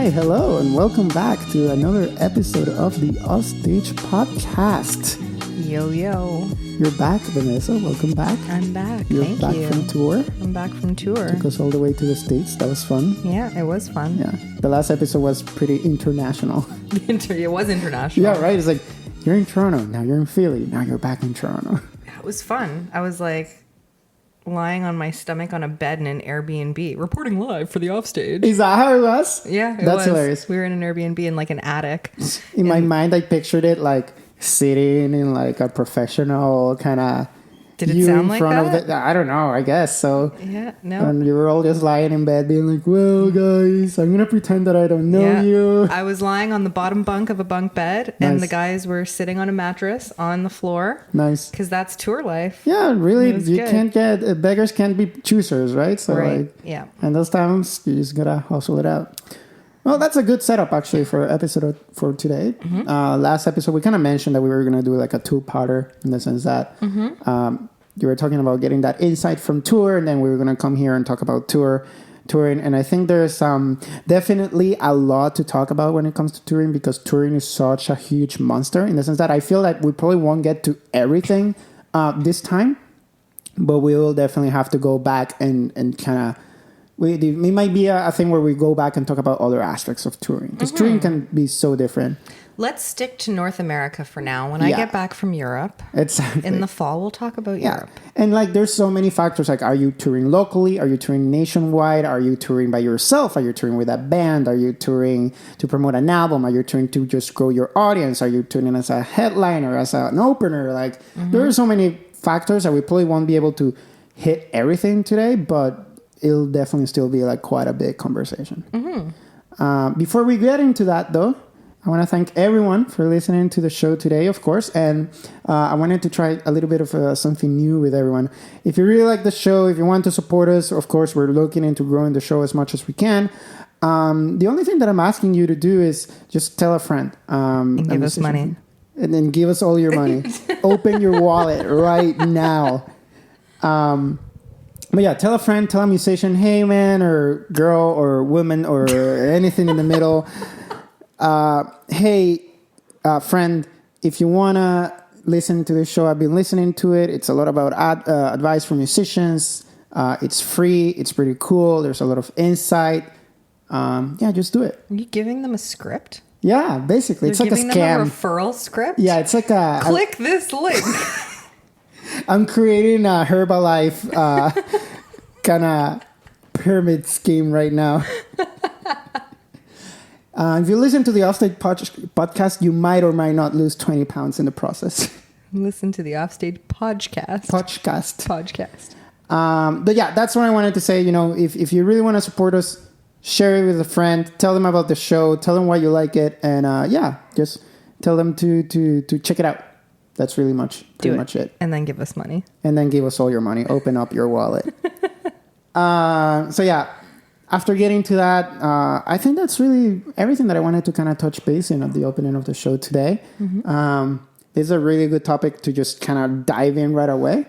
Hi, hello, and welcome back to another episode of the Offstage Podcast. Yo, yo. You're back, Vanessa. Welcome back. I'm back. You're Thank back you. from tour. I'm back from tour. Took us all the way to the States. That was fun. Yeah, it was fun. Yeah. The last episode was pretty international. It was international. Yeah, right? It's like, you're in Toronto. Now you're in Philly. Now you're back in Toronto. It was fun. I was like lying on my stomach on a bed in an Airbnb, reporting live for the offstage. Is that how it was? Yeah, it That's was. hilarious. We were in an Airbnb in like an attic. In my mind, I pictured it like sitting in like a professional kind of... Did it sound like that? I don't know, I guess so. Yeah, no. And you were all just lying in bed being like, well, guys, I'm going to pretend that I don't know you. I was lying on the bottom bunk of a bunk bed, Nice. and the guys were sitting on a mattress on the floor. Nice. Because that's tour life. Yeah, really, It was you good. can't get... beggars can't be choosers, right? So, Right, like, yeah. and those times, you just got to hustle it out. Well, that's a good setup, actually, for episode for today. Mm-hmm. Last episode, we kind of mentioned that we were going to do like a two-parter in the sense that... you were talking about getting that insight from tour, and then we were going to come here and talk about touring. And I think there's definitely a lot to talk about when it comes to touring, because touring is such a huge monster in the sense that I feel like we probably won't get to everything this time, but we will definitely have to go back and kind of... It might be a thing where we go back and talk about other aspects of touring, because touring can be so different. Let's stick to North America for now. When I get back from Europe Exactly. in the fall, we'll talk about Europe. And like, there's so many factors. Like, are you touring locally? Are you touring nationwide? Are you touring by yourself? Are you touring with a band? Are you touring to promote an album? Are you touring to just grow your audience? Are you touring as a headliner, as an opener? Like, there are so many factors that we probably won't be able to hit everything today, but it'll definitely still be like quite a big conversation. Before we get into that, though, I want to thank everyone for listening to the show today, of course. And I wanted to try a little bit of something new with everyone. If you really like the show, if you want to support us, of course, we're looking into growing the show as much as we can. The only thing that I'm asking you to do is just tell a friend. And give us money. And then give us all your money. Open your wallet right now. But yeah, tell a friend, tell a musician, hey man, or girl, or woman, or anything in the middle. Hey, friend, if you want to listen to this show, I've been listening to it. It's a lot about advice for musicians. It's free. It's pretty cool. There's a lot of insight. Just do it. Are you giving them a script? Yeah, basically. It's like a Giving scam. them a referral script? Yeah, it's like a... Click this link. I'm creating a Herbalife kind of pyramid scheme right now. If you listen to the Offstage podcast, you might or might not lose 20 pounds in the process. Listen to the Offstage podcast. Podcast. But yeah, that's what I wanted to say. You know, if you really want to support us, share it with a friend. Tell them about the show. Tell them why you like it. And just tell them to check it out. That's really pretty much it. And then give us money. And then give us all your money. Open up your wallet. After getting to that, I think that's really everything that I wanted to kind of touch base in at the opening of the show today. This is a really good topic to just kind of dive in right away.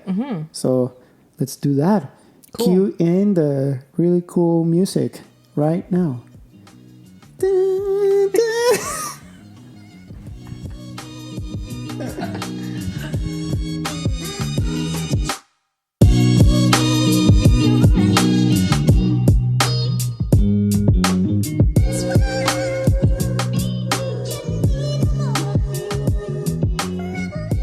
So let's do that. Cool. Cue in the really cool music right now.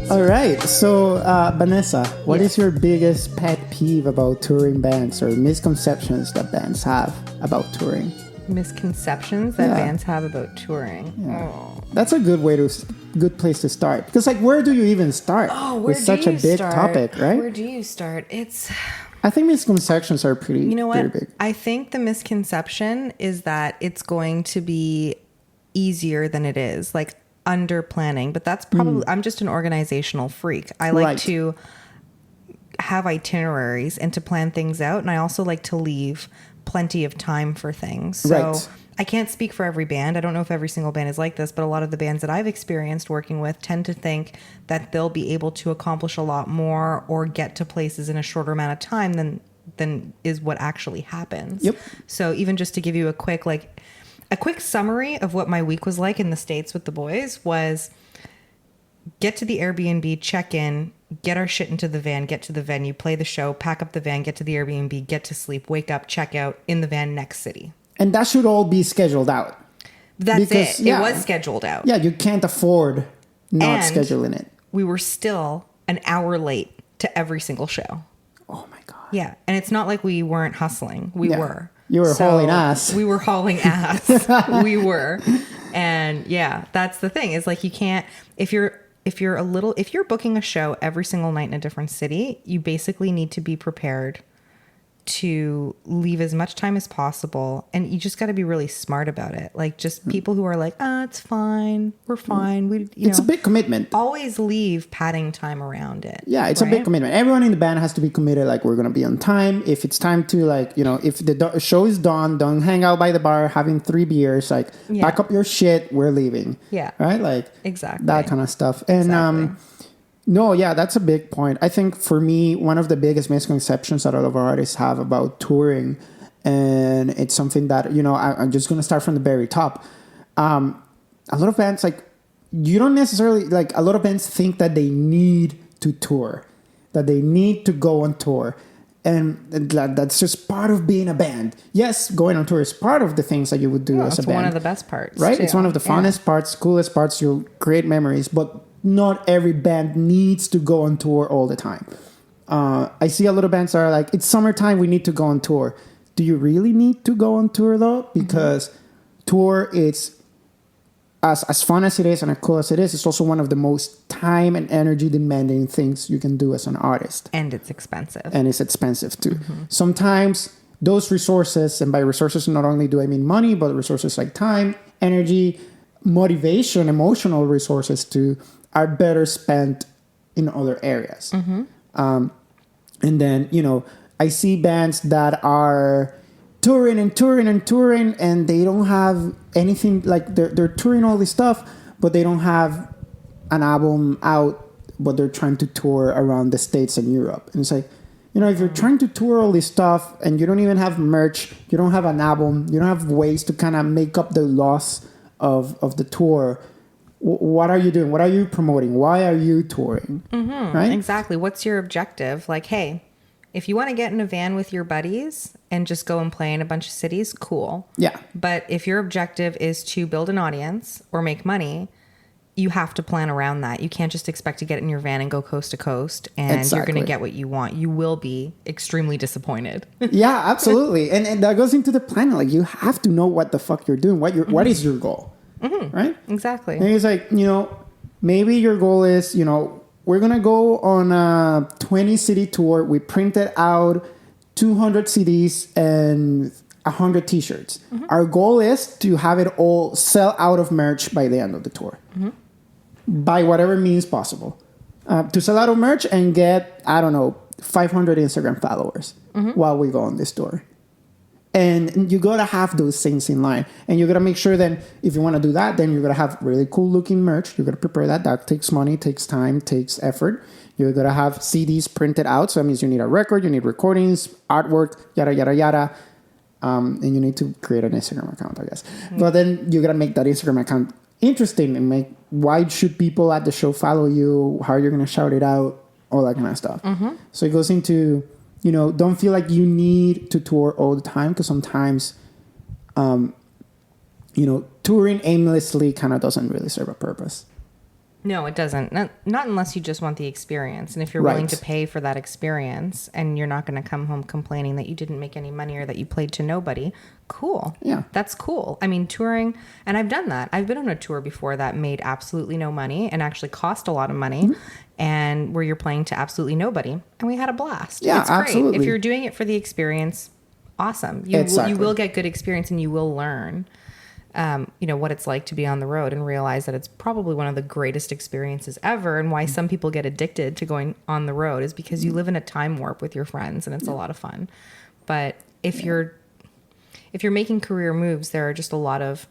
All right, so Vanessa, what is your biggest pet peeve about touring bands or misconceptions that bands have about touring? Misconceptions that bands have about touring. Yeah. Oh. That's a good place to start, because like, where do you even start with such a big topic, right? Where do you start? I think misconceptions are pretty. You know what? Pretty big. I think the misconception is that it's going to be easier than it is. Like, under planning, but that's probably I'm just an organizational freak. I like to have itineraries and to plan things out, and I also like to leave plenty of time for things. So I can't speak for every band. I don't know if every single band is like this, but a lot of the bands that I've experienced working with tend to think that they'll be able to accomplish a lot more or get to places in a shorter amount of time than is what actually happens. Yep. So even just to give you a quick, like, a quick summary of what my week was like in the States with the boys was get to the Airbnb, check in, get our shit into the van, get to the venue, play the show, pack up the van, get to the Airbnb, get to sleep, wake up, check out in the van, next city. And that should all be scheduled out. That's because, it. Yeah, it was scheduled out. Yeah, you can't afford not scheduling it. We were still an hour late to every single show. Oh my God. Yeah. And it's not like we weren't hustling. We were. You were hauling ass. We were hauling ass. We were. And yeah, that's the thing is like you can't, if you're booking a show every single night in a different city, you basically need to be prepared to leave as much time as possible. And you just got to be really smart about it. Like just people who are like, it's fine. We're fine. It's a big commitment. Always leave padding time around it. Yeah, it's a big commitment. Everyone in the band has to be committed. Like we're going to be on time. If it's time to like, if the show is done, don't hang out by the bar having 3 beers. Like pack up your shit. We're leaving. Yeah. Right? Like exactly that kind of stuff. And no, yeah, that's a big point. I think for me, one of the biggest misconceptions that a lot of artists have about touring, and it's something that, I'm just going to start from the very top. A lot of bands, like, you don't necessarily, like, a lot of bands think that they need to tour, that they need to go on tour. And that's just part of being a band. Yes, going on tour is part of the things that you would do as a band. It's one of the best parts. Right? Too. It's one of the funnest parts, coolest parts. You'll create memories. But not every band needs to go on tour all the time. I see a lot of bands that are like, it's summertime, we need to go on tour. Do you really need to go on tour though? Because tour is as fun as it is and as cool as it is, it's also one of the most time and energy demanding things you can do as an artist. And it's expensive. And it's expensive too. Sometimes those resources, and by resources not only do I mean money, but resources like time, energy, motivation, emotional resources too, are better spent in other areas. And then, I see bands that are touring and touring and touring, and they don't have anything, like they're touring all this stuff, but they don't have an album out, but they're trying to tour around the States and Europe. And it's like, if you're trying to tour all this stuff and you don't even have merch, you don't have an album, you don't have ways to kind of make up the loss of the tour, what are you doing? What are you promoting? Why are you touring? Right? Exactly. What's your objective? Like, hey, if you want to get in a van with your buddies and just go and play in a bunch of cities, cool. Yeah. But if your objective is to build an audience or make money, you have to plan around that. You can't just expect to get in your van and go coast to coast and you're going to get what you want. You will be extremely disappointed. Yeah, absolutely. And that goes into the planning. Like you have to know what the fuck you're doing. What is your goal? Right? Exactly. And it's like, maybe your goal is, we're going to go on a 20 city tour. We printed out 200 CDs and 100 t-shirts. Our goal is to have it all sell out of merch by the end of the tour. By whatever means possible. To sell out of merch and get, 500 Instagram followers while we go on this tour. And you got to have those things in line. And you got to make sure that if you want to do that, then you're going to have really cool looking merch. You got to prepare that. That takes money, takes time, takes effort. You're going to have CDs printed out. So that means you need a record, you need recordings, artwork, yada, yada, yada. And you need to create an Instagram account, I guess. But then you got to make that Instagram account interesting and make, why should people at the show follow you? How are you going to shout it out? All that kind of stuff. So it goes into... don't feel like you need to tour all the time because sometimes, touring aimlessly kind of doesn't really serve a purpose. No, it doesn't. Not unless you just want the experience. And if you're willing to pay for that experience and you're not going to come home complaining that you didn't make any money or that you played to nobody, cool. Yeah. That's cool. I mean, touring, and I've done that. I've been on a tour before that made absolutely no money and actually cost a lot of money and where you're playing to absolutely nobody. And we had a blast. Yeah, it's great. absolutely. If you're doing it for the experience, awesome. You will get good experience and you will learn. What it's like to be on the road and realize that it's probably one of the greatest experiences ever. And why some people get addicted to going on the road is because you live in a time warp with your friends and it's a lot of fun. But if you're making career moves, there are just a lot of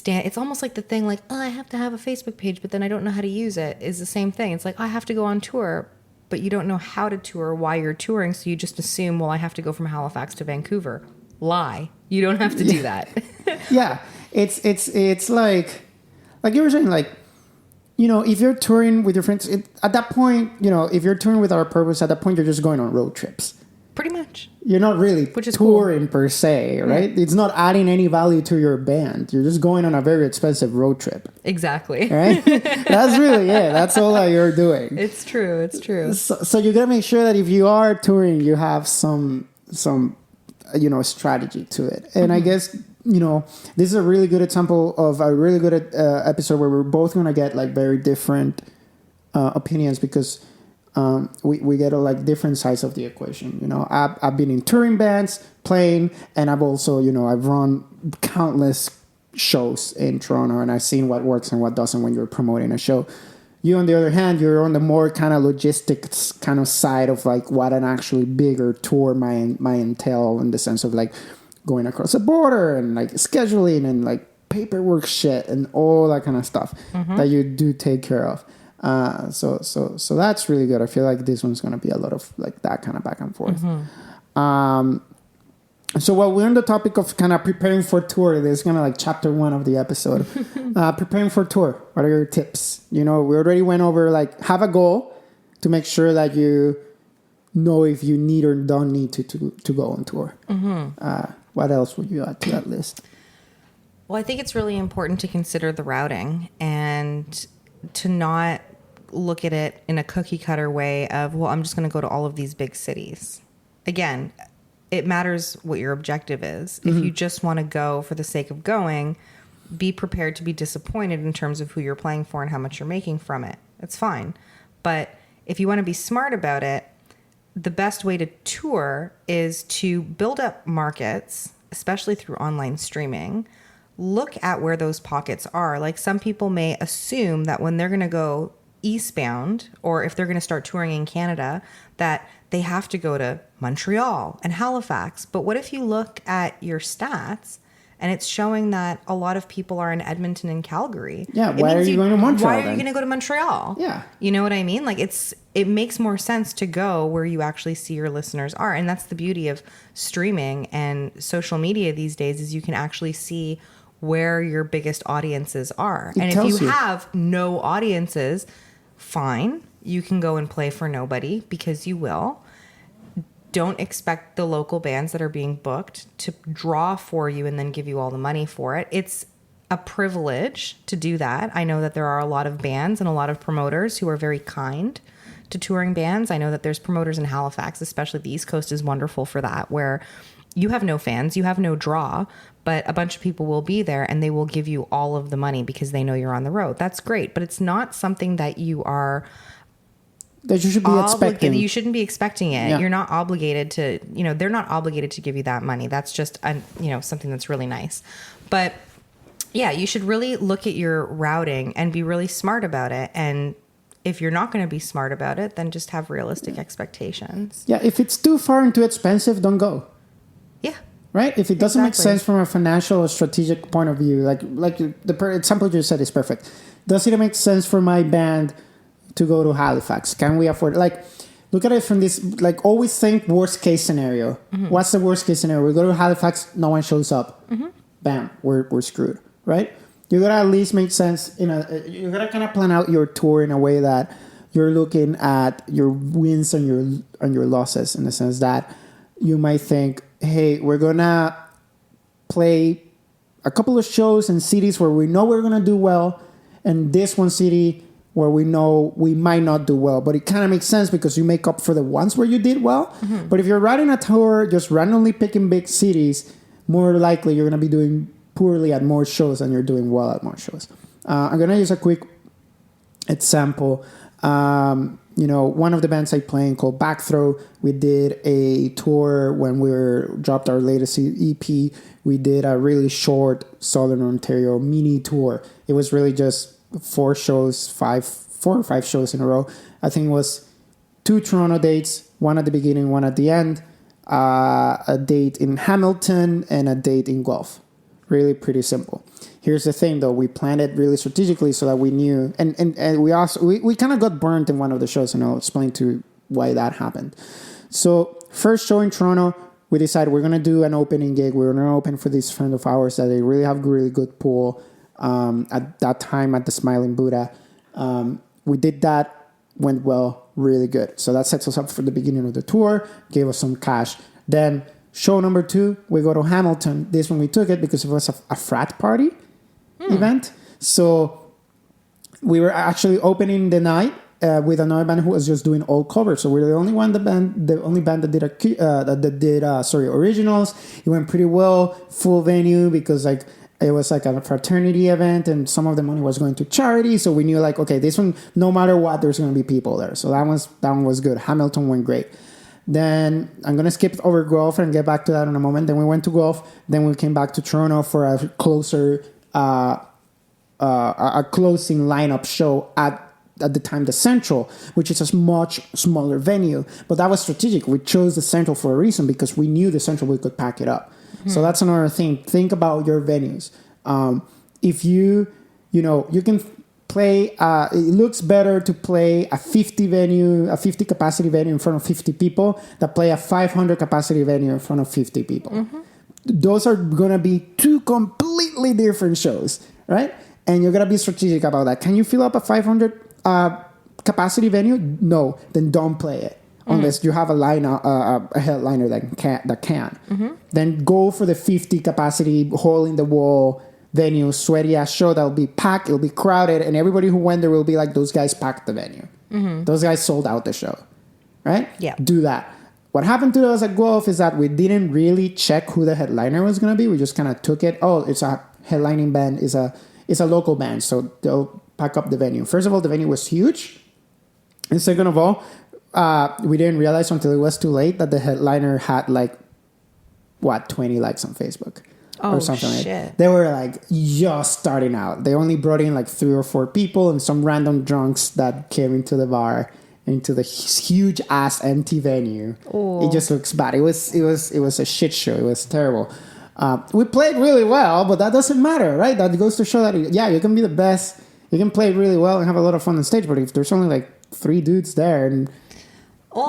it's almost like the thing like, I have to have a Facebook page, but then I don't know how to use it is the same thing. It's like, I have to go on tour, but you don't know how to tour, why you're touring. So you just assume, well, I have to go from Halifax to Vancouver. lie. You don't have to do that. Yeah, it's like you were saying, like, you know, if you're touring with your friends, at that point, you know, if you're touring with our purpose, at that point, you're just going on road trips. Pretty much. You're not really Which is touring per se, right? Yeah. It's not adding any value to your band. You're just going on a very expensive road trip. Exactly. Right? That's really it. That's all that you're doing. It's true. It's true. So you got to make sure that if you are touring, you have some you know, strategy to it. And I guess, you know, this is a really good example of a really good episode where we're both going to get like very different opinions, because we get like different sides of the equation. You know, I've been in touring bands playing, and I've also, you know, I've run countless shows in Toronto, and I've seen what works and what doesn't when you're promoting a show. You, on the other hand, you're on the more kind of logistics kind of side of like what an actually bigger tour might entail, in the sense of like going across the border and like scheduling and like paperwork shit and all that kind of stuff that you do take care of. So that's really good. I feel like this one's going to be a lot of like that kind of back and forth. So while we're on the topic of kind of preparing for tour, this is kind of like chapter 1 of the episode. Preparing for tour. What are your tips? You know, we already went over like have a goal to make sure that you know if you need or don't need to go on tour. What else would you add to that list? Well, I think it's really important to consider the routing and to not look at it in a cookie cutter way of, well, I'm just going to go to all of these big cities. Again, it matters what your objective is. If you just want to go for the sake of going, be prepared to be disappointed in terms of who you're playing for and how much you're making from it. It's fine. But if you want to be smart about it, the best way to tour is to build up markets, especially through online streaming. Look at where those pockets are. Like, some people may assume that when they're going to go eastbound, or if they're going to start touring in Canada, that they have to go to Montreal and Halifax. But what if you look at your stats and it's showing that a lot of people are in Edmonton and Calgary? Yeah, why are you going to Montreal? Why are you going to go to Montreal? Yeah. You know what I mean? Like, it makes more sense to go where you actually see your listeners are. And that's the beauty of streaming and social media these days, is you can actually see where your biggest audiences are. And if you have no audiences, fine. You can go and play for nobody, because you will. Don't expect the local bands that are being booked to draw for you and then give you all the money for it. It's a privilege to do that. I know that there are a lot of bands and a lot of promoters who are very kind to touring bands. I know that there's promoters in Halifax, especially the East Coast is wonderful for that, where you have no fans, you have no draw, but a bunch of people will be there and they will give you all of the money because they know you're on the road. That's great, but it's not something that you are... that you should be expecting. You shouldn't be expecting it. Yeah. You're not obligated to, you know, they're not obligated to give you that money. That's just, you know, something that's really nice. But yeah, you should really look at your routing and be really smart about it. And if you're not going to be smart about it, then just have realistic expectations. Yeah, if it's too far and too expensive, don't go. Yeah. Right? If it doesn't make sense from a financial or strategic point of view, like the example you said is perfect. Does it make sense for my band to go to Halifax? Can we afford it? Like, look at it from this, like, always think worst case scenario. What's the worst case scenario? We go to Halifax, no one shows up. Bam, we're screwed, right? You gotta at least make sense you gotta kind of plan out your tour in a way that you're looking at your wins and your losses, in the sense that you might think, hey, we're gonna play a couple of shows in cities where we know we're gonna do well, and this one city where we know we might not do well, but it kind of makes sense because you make up for the ones where you did well. But if you're riding a tour just randomly picking big cities, more likely you're going to be doing poorly at more shows than you're doing well at more shows. I'm going to use a quick example. You know, one of the bands I play in called Backthrow, we did a tour when we dropped our latest EP. We did a really short Southern Ontario mini tour. It was really just 4 or 5 shows in a row. I think it was 2 Toronto dates, one at the beginning, one at the end, a date in Hamilton, and a date in Guelph. Really pretty simple. Here's the thing, though. We planned it really strategically so that we knew, and we kind of got burnt in one of the shows, and I'll explain to why that happened. So first show in Toronto, we decided we're going to do an opening gig. We're going to open for this friend of ours that they really have really good pool at that time at the Smiling Buddha. We did that, went well, really good. So that sets us up for the beginning of the tour, gave us some cash. Then show number 2, we go to Hamilton. This one we took it because it was a frat party event. So we were actually opening the night with another band who was just doing all covers. So we're the only band that did originals. It went pretty well, full venue, because like it was like a fraternity event and some of the money was going to charity. So we knew like, okay, this one, no matter what, there's going to be people there. So that one was good. Hamilton went great. Then I'm going to skip over Guelph and get back to that in a moment. Then we went to Guelph. Then we came back to Toronto for a closer, a closing lineup show at the time, the Central, which is a much smaller venue. But that was strategic. We chose the Central for a reason because we knew the Central, we could pack it up. So that's another thing. Think about your venues. If you can play, it looks better to play a 50 capacity venue in front of 50 people than play a 500 capacity venue in front of 50 people. Those are going to be 2 completely different shows, right? And you're going to be strategic about that. Can you fill up a 500 capacity venue? No, then don't play it. Unless you have a headliner that can. Then go for the 50 capacity, hole in the wall venue, sweaty ass show that'll be packed, it'll be crowded, and everybody who went there will be like, those guys packed the venue. Those guys sold out the show, right? Yeah. Do that. What happened to us at Guelph is that we didn't really check who the headliner was going to be. We just kind of took it. Oh, it's a headlining band. It's a local band, so they'll pack up the venue. First of all, the venue was huge, and second of all, we didn't realize until it was too late that the headliner had 20 likes on Facebook or something like that. They were like just starting out. They only brought in like 3 or 4 people and some random drunks that came into the bar, into the huge ass empty venue. Ooh. It just looks bad. It was a shit show. It was terrible. We played really well, but that doesn't matter, right? That goes to show that you can be the best. You can play really well and have a lot of fun on stage, but if there's only like 3 dudes there and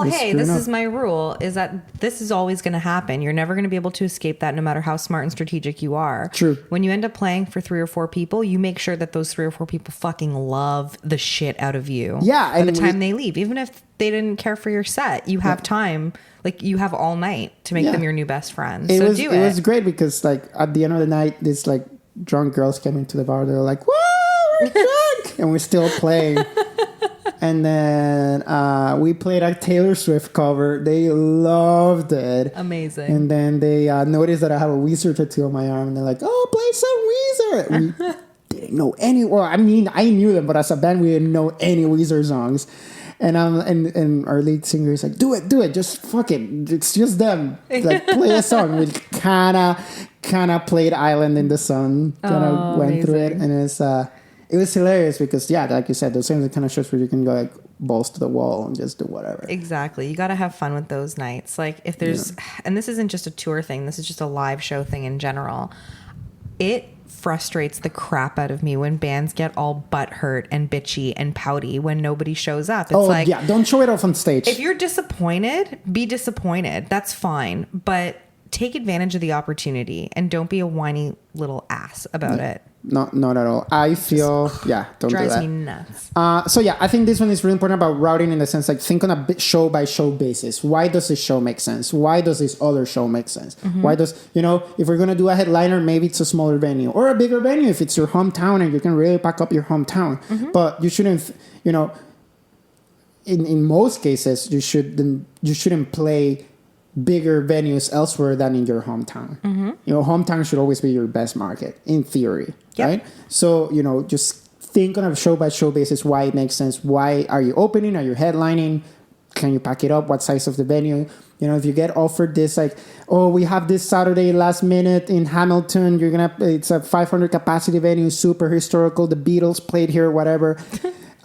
this is my rule, is that this is always going to happen. You're never going to be able to escape that no matter how smart and strategic you are. True. When you end up playing for 3 or 4 people, you make sure that those 3 or 4 people fucking love the shit out of you. Yeah. By the time they leave, even if they didn't care for your set, you have time, like you have all night to make them your new best friends. It was great because like at the end of the night, this like drunk girls came into the bar. They were like, "Whoa, we're drunk," and we're still playing. And then we played a Taylor Swift cover. They loved it. Amazing. And then they noticed that I have a Weezer tattoo on my arm. And they're like, "Oh, play some Weezer." We didn't know any. Well, I mean, I knew them, but as a band, we didn't know any Weezer songs. And our lead singer is like, do it. Just fuck it. It's just them. Like, play a song. We kind of played Island in the Sun. Kind of went through it. And it was hilarious because, like you said, those are the kind of shows where you can go like balls to the wall and just do whatever. Exactly. You got to have fun with those nights. Like if there's, and this isn't just a tour thing, this is just a live show thing in general. It frustrates the crap out of me when bands get all butthurt and bitchy and pouty when nobody shows up. It's don't show it off on stage. If you're disappointed, be disappointed. That's fine. But take advantage of the opportunity and don't be a whiny little ass about it. Not at all. I feel, don't do that. Drives me nuts. I think this one is really important about routing in the sense, like, think on a show by show basis. Why does this show make sense? Why does this other show make sense? Why does, if we're going to do a headliner, maybe it's a smaller venue or a bigger venue if it's your hometown and you can really pack up your hometown. But you shouldn't, in most cases, you shouldn't play bigger venues elsewhere than in your hometown. Hometown should always be your best market in theory, right? So, just think on a show by show basis why it makes sense. Why are you opening? Are you headlining? Can you pack it up? What size of the venue? If you get offered this, like, oh, we have this Saturday last minute in Hamilton, it's a 500 capacity venue, super historical, the Beatles played here, whatever.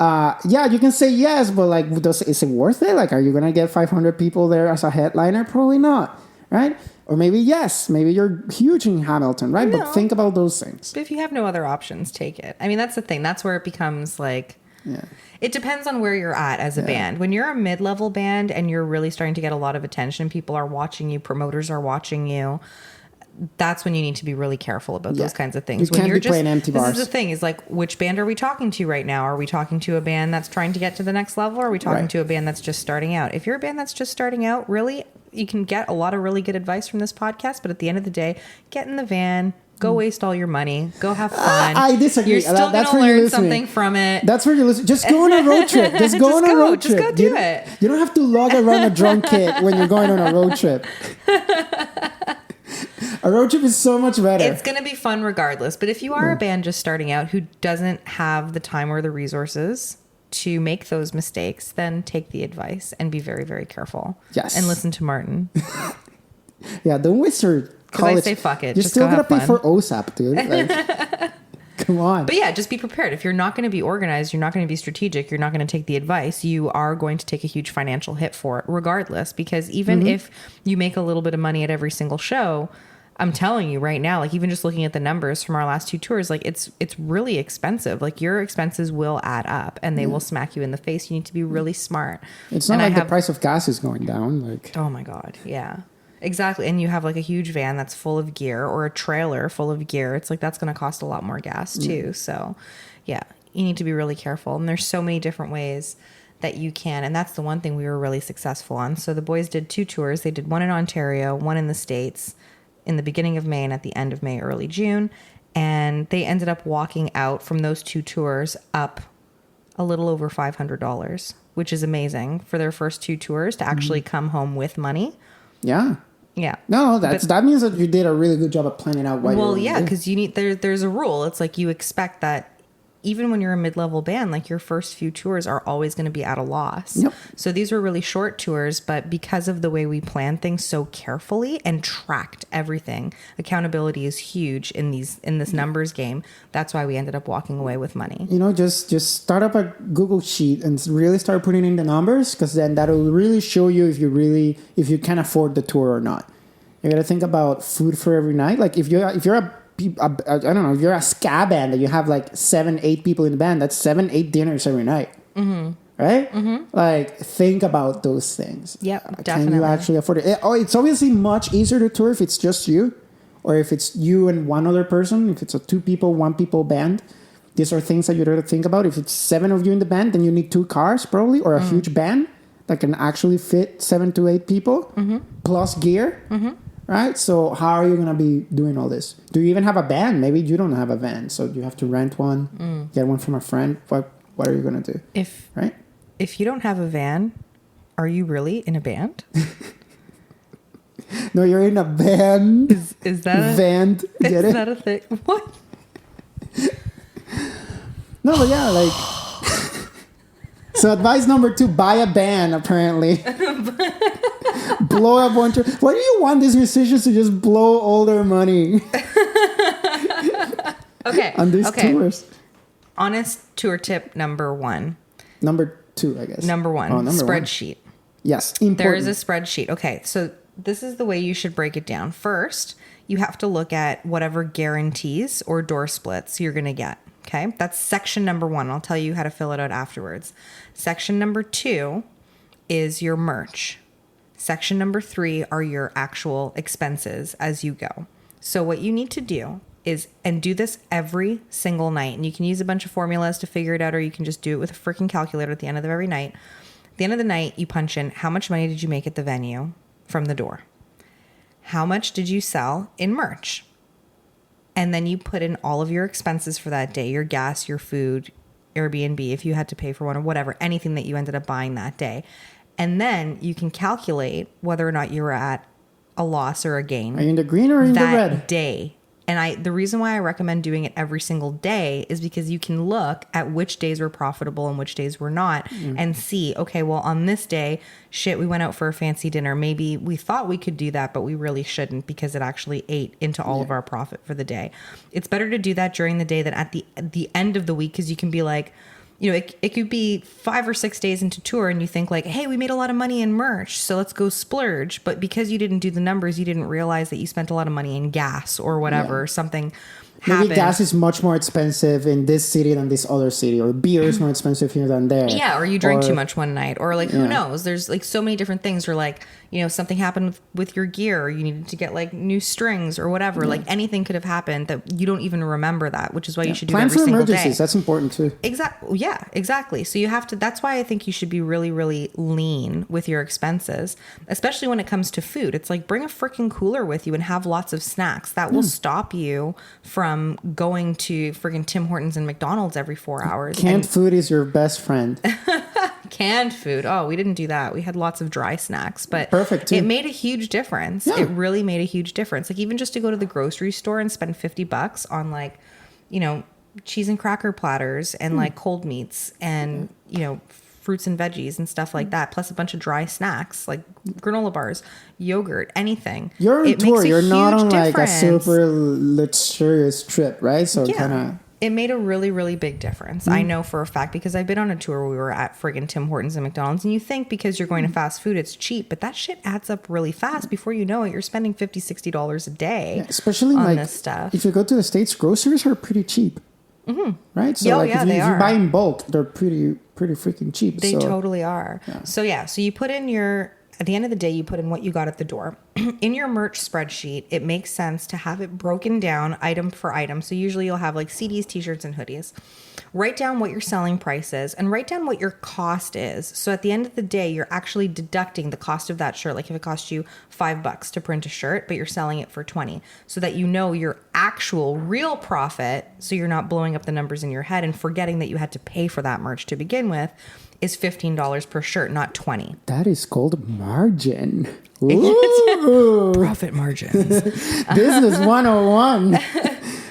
You can say yes, but like, is it worth it? Like, are you gonna get 500 people there as a headliner? Probably not, right? Or maybe yes, maybe you're huge in Hamilton, right? No. But think about those things. But if you have no other options, take it. I mean, that's the thing. That's where it becomes like, Yeah. It depends on where you're at as a band. When you're a mid-level band and you're really starting to get a lot of attention, people are watching you, promoters are watching you, that's when you need to be really careful about those kinds of things. You can't be playing empty bars. This is the thing, is like, which band are we talking to right now? Are we talking to a band that's trying to get to the next level? Or are we talking to a band that's just starting out? If you're a band that's just starting out, really, you can get a lot of really good advice from this podcast. But at the end of the day, get in the van, go waste all your money, go have fun. I disagree. You're still going to learn something from it. That's where you listen. Just go on a road trip. Just go on a road trip. Just go do it. You don't have to lug around a drum kit when you're going on a road trip. A road trip is so much better. It's going to be fun regardless. But if you are a band just starting out who doesn't have the time or the resources to make those mistakes, then take the advice and be very, very careful. Yes. And listen to Martin. Yeah, don't waste your college. I say fuck it. You're just still going to pay for OSAP, dude. Like, come on. But yeah, just be prepared. If you're not going to be organized, you're not going to be strategic, you're not going to take the advice, you are going to take a huge financial hit for it regardless. Because even if you make a little bit of money at every single show, I'm telling you right now, like even just looking at the numbers from our last 2 tours, like it's really expensive. Like your expenses will add up and they will smack you in the face. You need to be really smart. It's not like the price of gas is going down. Like, oh my God. Yeah, exactly. And you have like a huge van that's full of gear or a trailer full of gear. It's like, that's going to cost a lot more gas too. So yeah, you need to be really careful. And there's so many different ways that you can. And that's the one thing we were really successful on. So the boys did 2 tours. They did one in Ontario, one in the States, in the beginning of May and at the end of May, early June. And they ended up walking out from those 2 tours up a little over $500, which is amazing for their first 2 tours to actually come home with money. Yeah. Yeah. No, that means that you did a really good job of planning out what well, yeah, because you need there's a rule. It's like you expect that even when you're a mid-level band, like your first few tours are always going to be at a loss. Yep. So these were really short tours, but because of the way we planned things so carefully and tracked everything, accountability is huge in this numbers game. That's why we ended up walking away with money. You know, just start up a Google sheet and really start putting in the numbers, because then that'll really show you if you can afford the tour or not. You got to think about food for every night. Like if you're a I don't know, if you're a ska band that you have like 7-8 people in the band, that's 7-8 dinners every night. Mm-hmm. Right? Mm-hmm. Like, think about those things. Yeah, definitely. Can you actually afford it? It's obviously much easier to tour if it's just you, or if it's you and one other person. If it's a 2 people, 1 people band, these are things that you have to think about. If it's 7 of you in the band, then you need 2 cars probably, or a huge band that can actually fit 7 to 8 people plus gear. Mm-hmm. Right? So how are you going to be doing all this? Do you even have a band? Maybe you don't have a van, so you have to rent one, get one from a friend. What are you going to do? If you don't have a van, are you really in a band? No, you're in a band. Is that band? Get is it? that a thing? What? No, but yeah, like. So advice number 2: buy a band. Apparently. Blow up one tour. Why do you want these musicians to just blow all their money? Okay. On these tours. Honest tour tip number 1. Number 2, I guess. Number 1. Spreadsheet. 1. Yes. Important. There is a spreadsheet. Okay. So this is the way you should break it down. First, you have to look at whatever guarantees or door splits you're going to get. Okay. That's section number 1. I'll tell you how to fill it out afterwards. Section number 2 is your merch. Section number 3 are your actual expenses as you go. So what you need to do is, and do this every single night, and you can use a bunch of formulas to figure it out, or you can just do it with a freaking calculator at the end of every night. At the end of the night, you punch in how much money did you make at the venue from the door? How much did you sell in merch? And then you put in all of your expenses for that day, your gas, your food, Airbnb, if you had to pay for one or whatever, anything that you ended up buying that day. And then you can calculate whether or not you were at a loss or a gain. Are you in the green or in the red? That day. And the reason why I recommend doing it every single day is because you can look at which days were profitable and which days were not, and see, okay, well, on this day, we went out for a fancy dinner. Maybe we thought we could do that, but we really shouldn't, because it actually ate into all of our profit for the day. It's better to do that during the day than at the end of the week, because you can be like, you know, it could be 5 or 6 days into tour and you think like, hey, we made a lot of money in merch, so let's go splurge. But because you didn't do the numbers, you didn't realize that you spent a lot of money in gas or whatever, something happened. Maybe gas is much more expensive in this city than this other city, or beer is more expensive here than there. Yeah, or you drank too much one night, or like who knows? There's like so many different things. Or like, you know, something happened with your gear, or you needed to get like new strings or whatever. Like anything could have happened that you don't even remember that, which is why you should do it every single day. Plan for emergencies. That's important too. Exactly. Yeah, exactly. So you have to. That's why I think you should be really, really lean with your expenses, especially when it comes to food. It's like bring a freaking cooler with you and have lots of snacks. That will stop you from going to freaking Tim Hortons and McDonald's every 4 hours. Canned food is your best friend. Canned food. Oh, we didn't do that. We had lots of dry snacks, but perfect too. It made a huge difference. Yeah. It really made a huge difference. Like even just to go to the grocery store and spend $50 on like, you know, cheese and cracker platters and like cold meats and, you know, fruits and veggies and stuff like that, plus a bunch of dry snacks like granola bars, yogurt, anything. You're on tour. You're not on like a super luxurious trip, right? So kind of. It made a really, really big difference. I know for a fact because I've been on a tour where we were at friggin' Tim Hortons and McDonald's, and you think because you're going to fast food, it's cheap, but that shit adds up really fast. Before you know it, you're spending $50, $60 a day, especially on like this stuff. If you go to the States, groceries are pretty cheap, right? So like if you buy in bulk, they're pretty freaking cheap. They totally are. Yeah. So you put in at the end of the day, you put in what you got at the door. In your merch spreadsheet, it makes sense to have it broken down item for item. So usually you'll have like CDs, t-shirts, and hoodies. Write down what your selling price is and write down what your cost is. So at the end of the day, you're actually deducting the cost of that shirt. Like if it cost you $5 to print a shirt, but you're selling it for $20, so that you know your actual real profit. So you're not blowing up the numbers in your head and forgetting that you had to pay for that merch to begin with. Is $15 per shirt, not $20. That is called margin. Ooh. Profit margins. Business 101.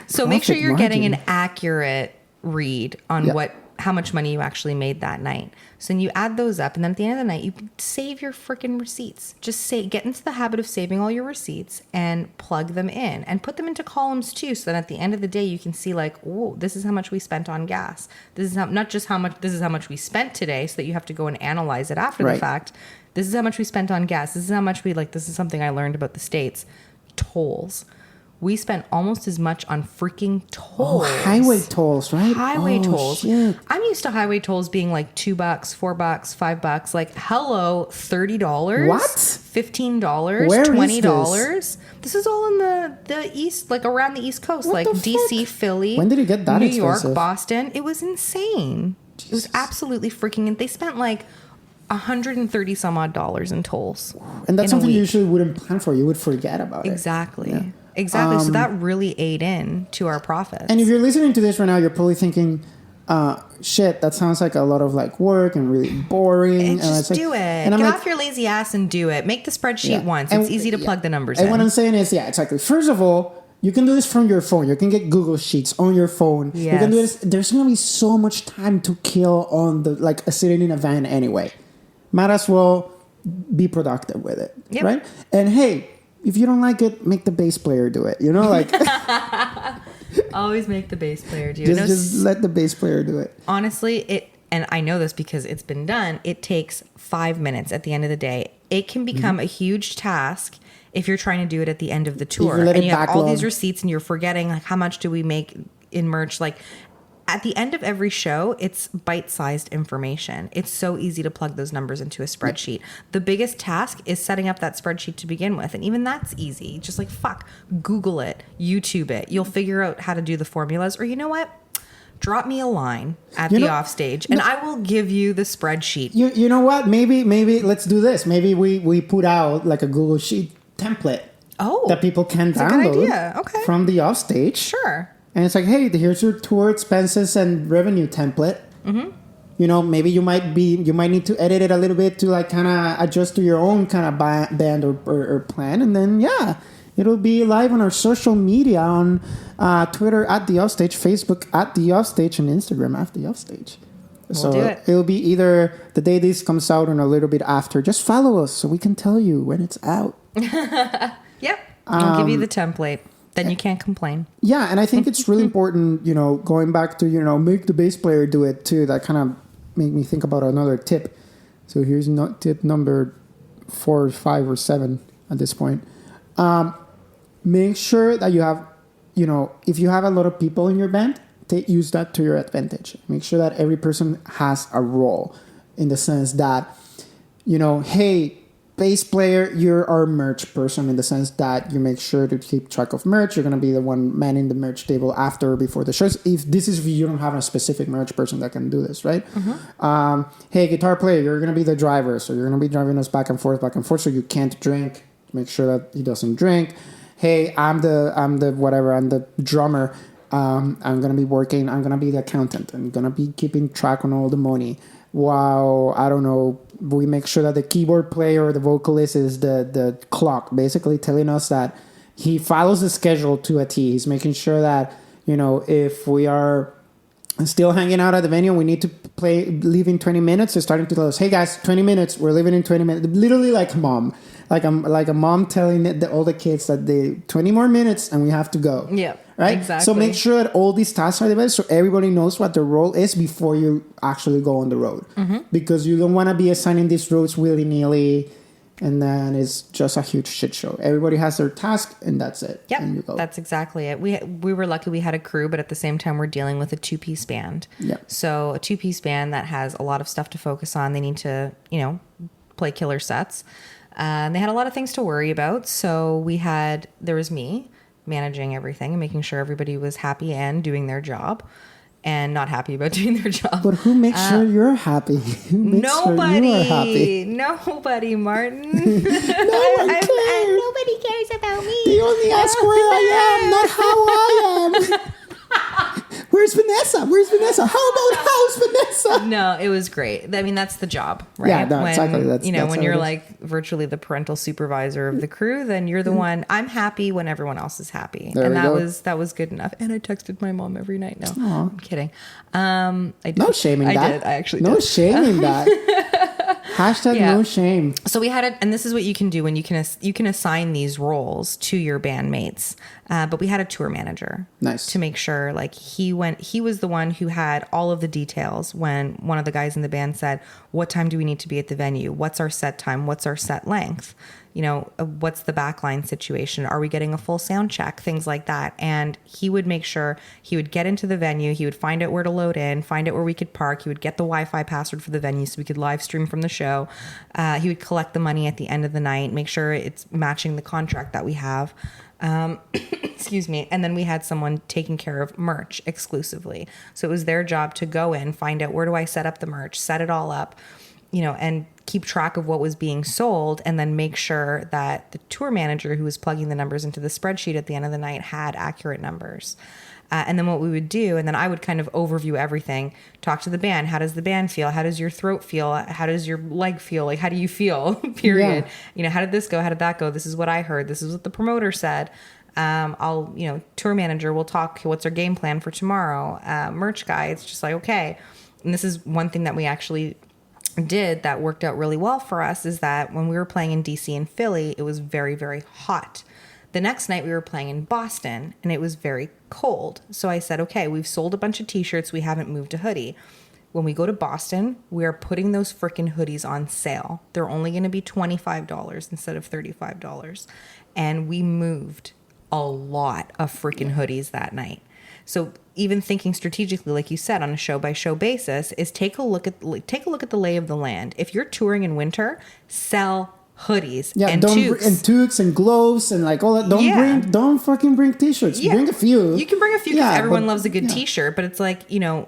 So make sure you're getting an accurate read on how much money you actually made that night. So then you add those up, and then at the end of the night, you save your freaking receipts. Just get into the habit of saving all your receipts and plug them in and put them into columns too. So that at the end of the day, you can see like, oh, this is how much we spent on gas. This is this is how much we spent today, so that you have to go and analyze it after the fact. This is how much we spent on gas. This is how much this is something I learned about the States. Tolls. We spent almost as much on freaking tolls. Oh, highway tolls, right? Highway tolls. Shit. I'm used to highway tolls being like $2, $4, $5. Like, hello, $30. What? $15. Where $20. This is all in the east, like around the East Coast, like DC, Philly. When did it get that New expensive? York, Boston. It was insane. Jesus. It was absolutely freaking. They spent like $130 some odd in tolls. And that's something you usually wouldn't plan for. You would forget about it. Exactly. Yeah. Exactly. So that really ate in to our profits. And if you're listening to this right now, you're probably thinking, shit, that sounds like a lot of like work and really boring. And just do it. And Get off your lazy ass and do it. Make the spreadsheet once. It's easy to plug the numbers in. And what I'm saying is, exactly. First of all, you can do this from your phone. You can get Google Sheets on your phone. Yes. You can do this. There's going to be so much time to kill on sitting in a van anyway. Might as well be productive with it. Yep. Right? And hey, if you don't like it, make the bass player do it. You know, like always make the bass player do it. Just let the bass player do it. Honestly, and I know this because it's been done. It takes 5 minutes at the end of the day. It can become a huge task if you're trying to do it at the end of the tour, and you have all these receipts, and you're forgetting like how much do we make in merch. Like at the end of every show, it's bite-sized information. It's so easy to plug those numbers into a spreadsheet. The biggest task is setting up that spreadsheet to begin with. And even that's easy. Just like, Google it, YouTube it. You'll figure out how to do the formulas. Or you know what? Drop me a line at the offstage and I will give you the spreadsheet. You know what? Maybe let's do this. Maybe we put out like a Google Sheet template that people can download from the offstage. Sure. And it's like, hey, here's your tour expenses and revenue template. Mm-hmm. You know, maybe you might need to edit it a little bit to like kind of adjust to your own kind of band or plan. And then, it'll be live on our social media on Twitter at The Offstage, Facebook at The Offstage, and Instagram at The Offstage. We'll do it. It'll be either the day this comes out or a little bit after. Just follow us so we can tell you when it's out. Yep. I'll give you the template. Then you can't complain. Yeah, and I think it's really important, going back to, make the bass player do it too. That kind of made me think about another tip. So here's tip number 4, 5, or 7 at this point. Make sure that you have if you have a lot of people in your band, use that to your advantage. Make sure that every person has a role in the sense that, hey, bass player, you're our merch person, in the sense that you make sure to keep track of merch. You're going to be the one manning the merch table after or before the shows. If you don't have a specific merch person that can do this, right? Hey, guitar player, you're going to be the driver. So you're going to be driving us back and forth. So you can't drink. Make sure that he doesn't drink. Hey, I'm the drummer. I'm going to be working. I'm going to be the accountant. I'm going to be keeping track on all the money. Wow, I don't know. We make sure that the keyboard player or the vocalist is the clock, basically telling us that he follows the schedule to a T. He's making sure that, if we are still hanging out at the venue, we need to leave in 20 minutes. They're starting to tell us, hey guys, 20 minutes. We're leaving in 20 minutes. Literally like mom. Like a mom telling all the kids that they 20 more minutes and we have to go. Yeah. Right? Exactly. So make sure that all these tasks are divided so everybody knows what their role is before you actually go on the road. Because you don't want to be assigning these roads willy-nilly and then it's just a huge shit show. Everybody has their task and that's it. Yep, and you go. that's exactly it. We were lucky we had a crew, but at the same time we're dealing with a 2-piece band. Yep. So a 2-piece band that has a lot of stuff to focus on. They need to, play killer sets. And they had a lot of things to worry about. So there was me managing everything and making sure everybody was happy and doing their job and not happy about doing their job. But who makes sure you're happy? Who makes nobody, sure you are happy? Nobody, Martin. Nobody cares about me. They only ask where I am, not how I am. Where's Vanessa? How about how's Vanessa? No, it was great. I mean, that's the job, right? Yeah, no, exactly. That's when you're like virtually the parental supervisor of the crew, then you're the one. I'm happy when everyone else is happy, there and go. that was good enough. And I texted my mom every night. No, Aww. I'm kidding. I did. No shame in that. I did. I actually no did. shame in that. Hashtag no shame. So we had it, and this is what you can do when you can assign these roles to your bandmates. But we had a tour manager. Nice. To make sure, like, he was the one who had all of the details when one of the guys in the band said, what time do we need to be at the venue? What's our set time? What's our set length? What's the backline situation? Are we getting a full sound check? Things like that. And he would make sure he would get into the venue. He would find out where to load in, find out where we could park. He would get the Wi-Fi password for the venue so we could live stream from the show. He would collect the money at the end of the night, make sure it's matching the contract that we have. Excuse me. And then we had someone taking care of merch exclusively. So it was their job to go in, find out where do I set up the merch, set it all up, and keep track of what was being sold, and then make sure that the tour manager who was plugging the numbers into the spreadsheet at the end of the night had accurate numbers. And then what we would do, and then I would kind of overview everything, talk to the band. How does the band feel? How does your throat feel? How does your leg feel? Like, how do you feel? Period. Yeah. How did this go? How did that go? This is what I heard. This is what the promoter said. Tour manager will talk. What's our game plan for tomorrow? Merch guy, it's just like, okay. And this is one thing that we actually did that worked out really well for us, is that when we were playing in DC and Philly, it was very, very hot. The next night we were playing in Boston and it was very cold. So I said, okay, we've sold a bunch of t-shirts. We haven't moved a hoodie. When we go to Boston, we are putting those freaking hoodies on sale. They're only going to be $25 instead of $35. And we moved a lot of freaking hoodies that night. So even thinking strategically, like you said, on a show by show basis, is take a look at the lay of the land. If you're touring in winter, sell hoodies and toques and gloves and like all that. Don't fucking bring t-shirts. Yeah. Bring a few. You can bring a few because everyone loves a good t-shirt, but it's like,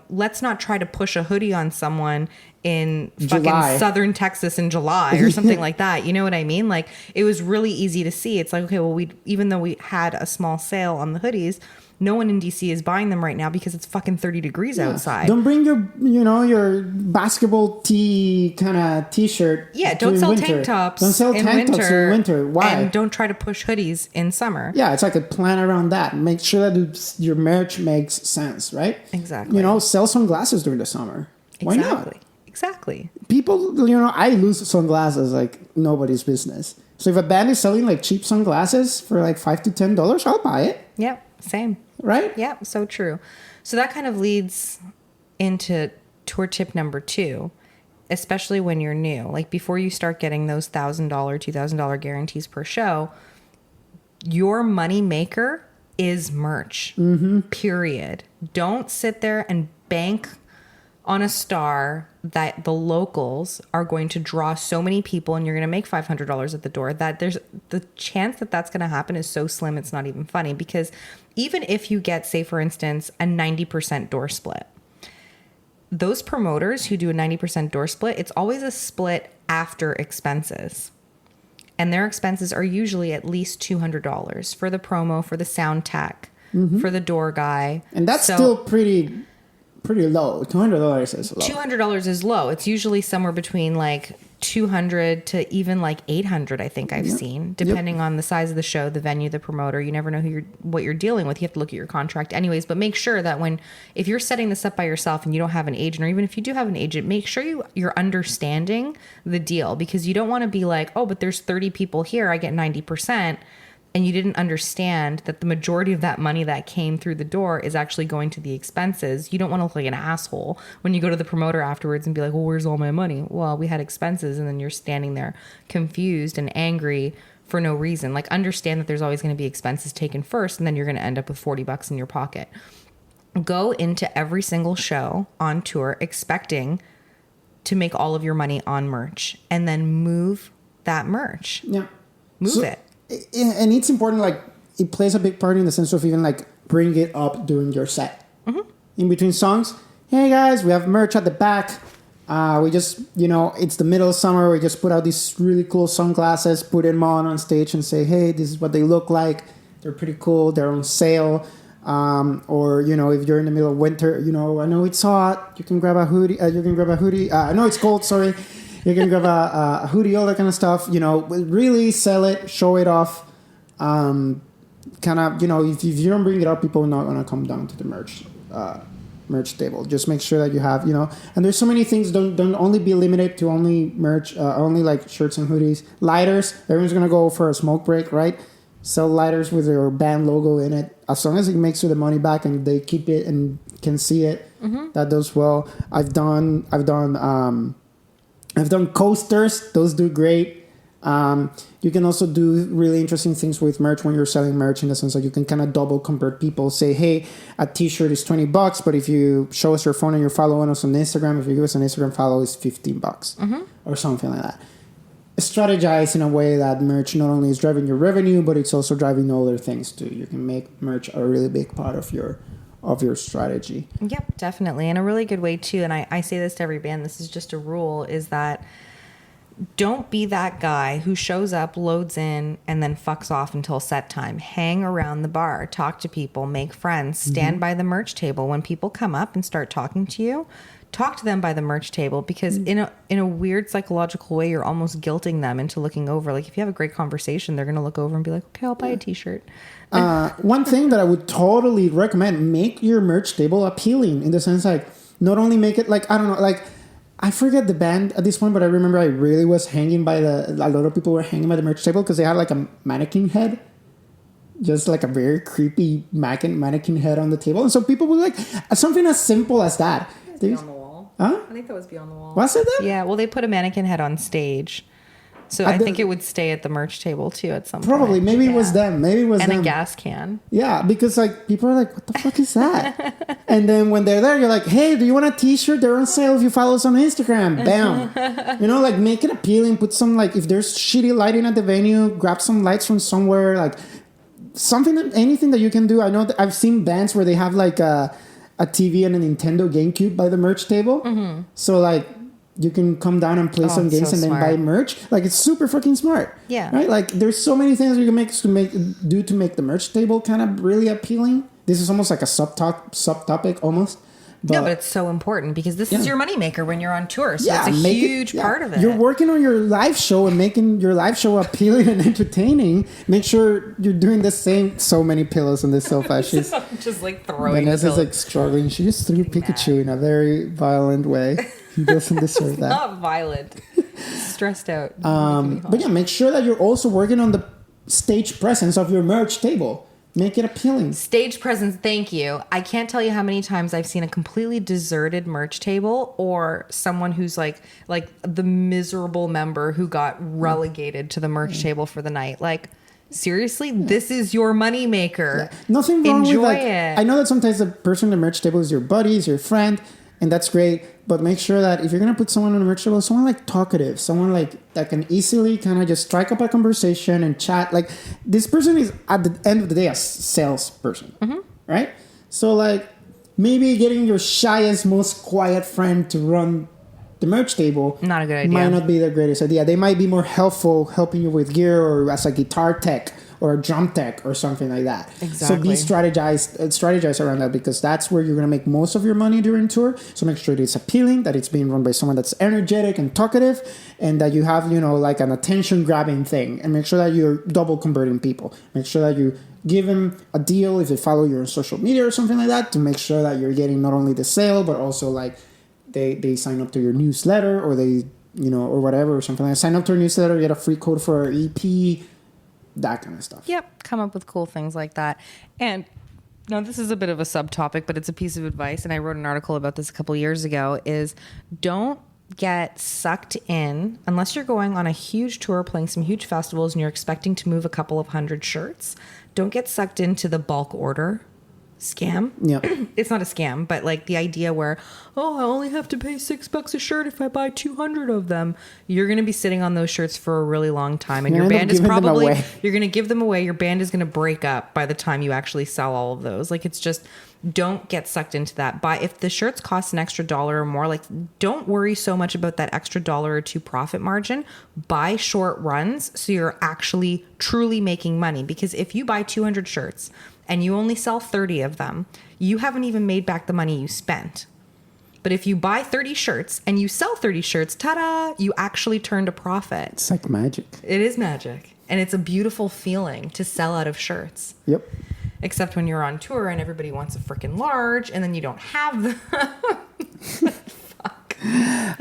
let's not try to push a hoodie on someone in fucking southern Texas in July or something like that. You know what I mean? Like, it was really easy to see. It's like, okay, well, even though we had a small sale on the hoodies, no one in DC is buying them right now because it's fucking 30 degrees outside. Don't bring your basketball tee kind of t-shirt. Yeah, don't sell tank tops. Don't sell tank tops in winter. Why? And don't try to push hoodies in summer. Yeah, it's like a plan around that. Make sure that your merch makes sense, right? Exactly. Sell sunglasses during the summer. Why not? Exactly. People, I lose sunglasses like nobody's business. So if a band is selling like cheap sunglasses for like $5 to $10, I'll buy it. Yep, same. Right? Yeah, so true. So that kind of leads into tour tip number 2, especially when you're new. Like, before you start getting those $1,000, $2,000 guarantees per show, your money maker is merch. Period. Don't sit there and bank on a star that the locals are going to draw so many people and you're going to make $500 at the door. That there's the chance that that's going to happen is so slim it's not even funny. Because even if you get, say for instance, a 90% door split, those promoters who do a 90% door split, it's always a split after expenses. And their expenses are usually at least $200 for the promo, for the sound tech, for the door guy. And that's still pretty low. $200 is low. $200 is low. It's usually somewhere between like $200 to even like $800, I think I've seen, depending on the size of the show, the venue, the promoter. You never know what you're dealing with. You have to look at your contract anyways, but make sure that if you're setting this up by yourself and you don't have an agent, or even if you do have an agent, make sure you're understanding the deal, because you don't want to be like, oh, but there's 30 people here, I get 90%. And you didn't understand that the majority of that money that came through the door is actually going to the expenses. You don't want to look like an asshole when you go to the promoter afterwards and be like, well, where's all my money? Well, we had expenses. And then you're standing there confused and angry for no reason. Like, understand that there's always going to be expenses taken first, and then you're going to end up with $40 in your pocket. Go into every single show on tour expecting to make all of your money on merch, and then move that merch. Yeah. Move it. And it's important, like, it plays a big part in the sense of even, like, bring it up during your set. In between songs, hey, guys, we have merch at the back. We just, it's the middle of summer. We just put out these really cool sunglasses, put them on stage and say, hey, this is what they look like. They're pretty cool. They're on sale. Or, if you're in the middle of winter, I know it's hot. You can grab a hoodie. I know it's cold, sorry. You can grab a hoodie, all that kind of stuff. Really sell it, show it off. Kind of, if you don't bring it up, people are not going to come down to the merch table. Just make sure that you have, and there's so many things. Don't only be limited to only merch, only like shirts and hoodies. Lighters, everyone's going to go for a smoke break, right? Sell lighters with your band logo in it. As long as it makes you the money back and they keep it and can see it, that does well. I've done coasters. Those do great. You can also do really interesting things with merch when you're selling merch, in the sense that you can kind of double convert people. Say, hey, a t-shirt is $20, but if you show us your phone and you're following us on Instagram, if you give us an Instagram follow, it's $15 or something like that. Strategize in a way that merch not only is driving your revenue, but it's also driving other things too. You can make merch a really big part of your strategy. Yep, definitely. And a really good way too, and I say this to every band, this is just a rule, is that don't be that guy who shows up, loads in, and then fucks off until set time. Hang around the bar, talk to people, make friends, stand by the merch table. When people come up and start talking to you, talk to them by the merch table, because in a weird psychological way, you're almost guilting them into looking over. Like, if you have a great conversation, they're going to look over and be like, okay, I'll buy a t-shirt. One thing that I would totally recommend, make your merch table appealing, in the sense, like, not only make it like, I don't know, like, I forget the band at this point, but I remember I really was hanging by a lot of people were hanging by the merch table because they had like a mannequin head. Just like a very creepy mannequin head on the table. And so people were like, something as simple as that. Beyond the wall. Huh? I think that was Beyond the Wall. Was it that? Yeah, well, they put a mannequin head on stage. So I think it would stay at the merch table too at some point. Probably. Maybe it was them. And a gas can. Yeah, because like people are like, what the fuck is that? And then when they're there, you're like, hey, do you want a t-shirt? They're on sale if you follow us on Instagram. Bam. Like, make it appealing. Put some, like, if there's shitty lighting at the venue, grab some lights from somewhere. Like, anything that you can do. I know that I've seen bands where they have like a TV and a Nintendo GameCube by the merch table. So like, you can come down and play some games and then buy merch. Like, it's super fucking smart. Yeah. Right? Like, there's so many things you can do to make the merch table kind of really appealing. This is almost like a subtopic almost. But it's so important because this is your moneymaker when you're on tour. So it's a huge part of it. You're working on your live show and making your live show appealing and entertaining. Make sure you're doing the same. So many pillows on this sofa. She's just like throwing. Vanessa's like struggling. She just threw Pikachu in a very violent way. He doesn't deserve that. Not violent. Stressed out. But yeah, make sure that you're also working on the stage presence of your merch table. Make it appealing. Stage presence, thank you. I can't tell you how many times I've seen a completely deserted merch table, or someone who's like the miserable member who got relegated to the merch table for the night. Like, seriously, this is your moneymaker. Yeah. Nothing wrong Enjoy with like, it. I know that sometimes the person on the merch table is your buddy, is your friend, and that's great. But make sure that if you're gonna put someone on the merch table, someone like talkative, someone like that can easily kind of just strike up a conversation and chat. Like this person is at the end of the day a salesperson, right? So like maybe getting your shyest, most quiet friend to run the merch table not a good idea. might not be the greatest idea. They might be more helpful helping you with gear or as a guitar tech or a drum tech or something like that. Exactly. So be strategize around that because that's where you're going to make most of your money during tour. So make sure that it's appealing, that it's being run by someone that's energetic and talkative, and that you have, like an attention grabbing thing, and make sure that you're double converting people. Make sure that you give them a deal if they follow you on social media or something like that to make sure that you're getting not only the sale, but also like they sign up to your newsletter or they, or whatever or something like that. Sign up to our newsletter, get a free code for our EP, that kind of stuff. Yep, come up with cool things like that. And now this is a bit of a subtopic, but it's a piece of advice, and I wrote an article about this a couple years ago, is don't get sucked in, unless you're going on a huge tour, playing some huge festivals, and you're expecting to move a couple of hundred shirts. Don't get sucked into the bulk order scam. Yeah. It's not a scam, but like the idea where, I only have to pay $6 a shirt if I buy 200 of them. You're going to be sitting on those shirts for a really long time, and your band is probably, you're going to give them away. Your band is going to break up by the time you actually sell all of those. Like, it's just, don't get sucked into that. If the shirts cost an extra $1 or more, like, don't worry so much about that extra $1 or $2 profit margin. Buy short runs so you're actually truly making money. Because if you buy 200 shirts and you only sell 30 of them, you haven't even made back the money you spent. But if you buy 30 shirts and you sell 30 shirts, ta-da, you actually turned a profit. It's like magic. It is magic. And it's a beautiful feeling to sell out of shirts. Yep. Except when you're on tour and everybody wants a freaking large and then you don't have them. Fuck.